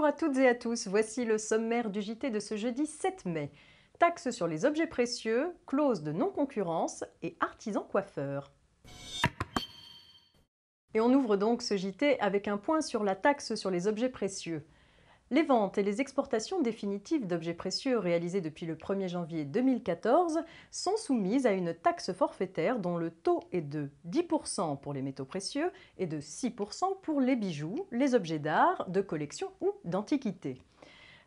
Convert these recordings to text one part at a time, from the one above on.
Bonjour à toutes et à tous, voici le sommaire du JT de ce jeudi 7 mai. Taxe sur les objets précieux, clause de non-concurrence et artisans coiffeurs. Et on ouvre donc ce JT avec un point sur la taxe sur les objets précieux. Les ventes et les exportations définitives d'objets précieux réalisées depuis le 1er janvier 2014 sont soumises à une taxe forfaitaire dont le taux est de 10% pour les métaux précieux et de 6% pour les bijoux, les objets d'art, de collection ou d'antiquité.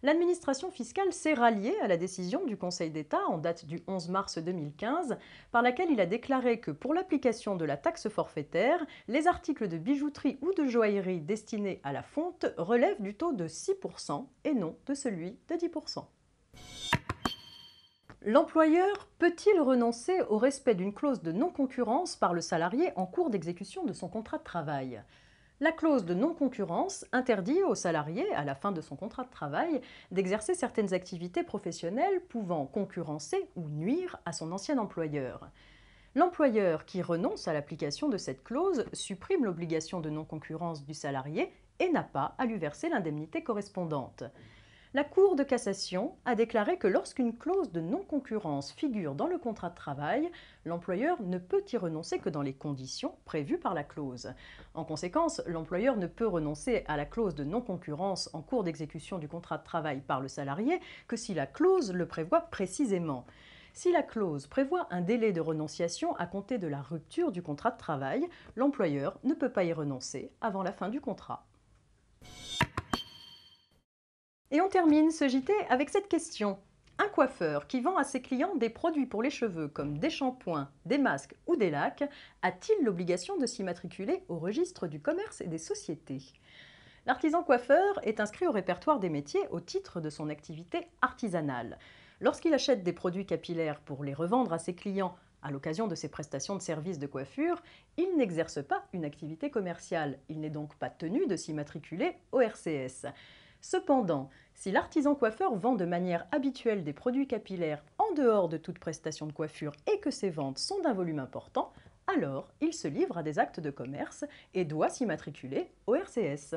L'administration fiscale s'est ralliée à la décision du Conseil d'État en date du 11 mars 2015, par laquelle il a déclaré que pour l'application de la taxe forfaitaire, les articles de bijouterie ou de joaillerie destinés à la fonte relèvent du taux de 6% et non de celui de 10%. L'employeur peut-il renoncer au respect d'une clause de non-concurrence par le salarié en cours d'exécution de son contrat de travail ? La clause de non-concurrence interdit au salarié, à la fin de son contrat de travail, d'exercer certaines activités professionnelles pouvant concurrencer ou nuire à son ancien employeur. L'employeur qui renonce à l'application de cette clause supprime l'obligation de non-concurrence du salarié et n'a pas à lui verser l'indemnité correspondante. La Cour de cassation a déclaré que lorsqu'une clause de non-concurrence figure dans le contrat de travail, l'employeur ne peut y renoncer que dans les conditions prévues par la clause. En conséquence, l'employeur ne peut renoncer à la clause de non-concurrence en cours d'exécution du contrat de travail par le salarié que si la clause le prévoit précisément. Si la clause prévoit un délai de renonciation à compter de la rupture du contrat de travail, l'employeur ne peut pas y renoncer avant la fin du contrat. Et on termine ce JT avec cette question. Un coiffeur qui vend à ses clients des produits pour les cheveux comme des shampoings, des masques ou des lacs, a-t-il l'obligation de s'immatriculer au registre du commerce et des sociétés ? L'artisan coiffeur est inscrit au répertoire des métiers au titre de son activité artisanale. Lorsqu'il achète des produits capillaires pour les revendre à ses clients à l'occasion de ses prestations de services de coiffure, il n'exerce pas une activité commerciale. Il n'est donc pas tenu de s'immatriculer au RCS. Cependant, si l'artisan coiffeur vend de manière habituelle des produits capillaires en dehors de toute prestation de coiffure et que ses ventes sont d'un volume important, alors il se livre à des actes de commerce et doit s'immatriculer au RCS.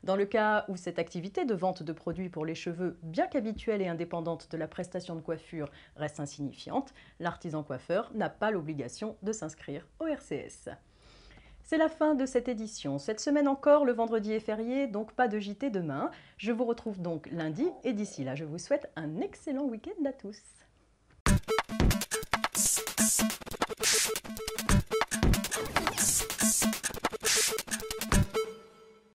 Dans le cas où cette activité de vente de produits pour les cheveux, bien qu'habituelle et indépendante de la prestation de coiffure, reste insignifiante, l'artisan coiffeur n'a pas l'obligation de s'inscrire au RCS. C'est la fin de cette édition. Cette semaine encore, le vendredi est férié, donc pas de JT demain. Je vous retrouve donc lundi et d'ici là, je vous souhaite un excellent week-end à tous.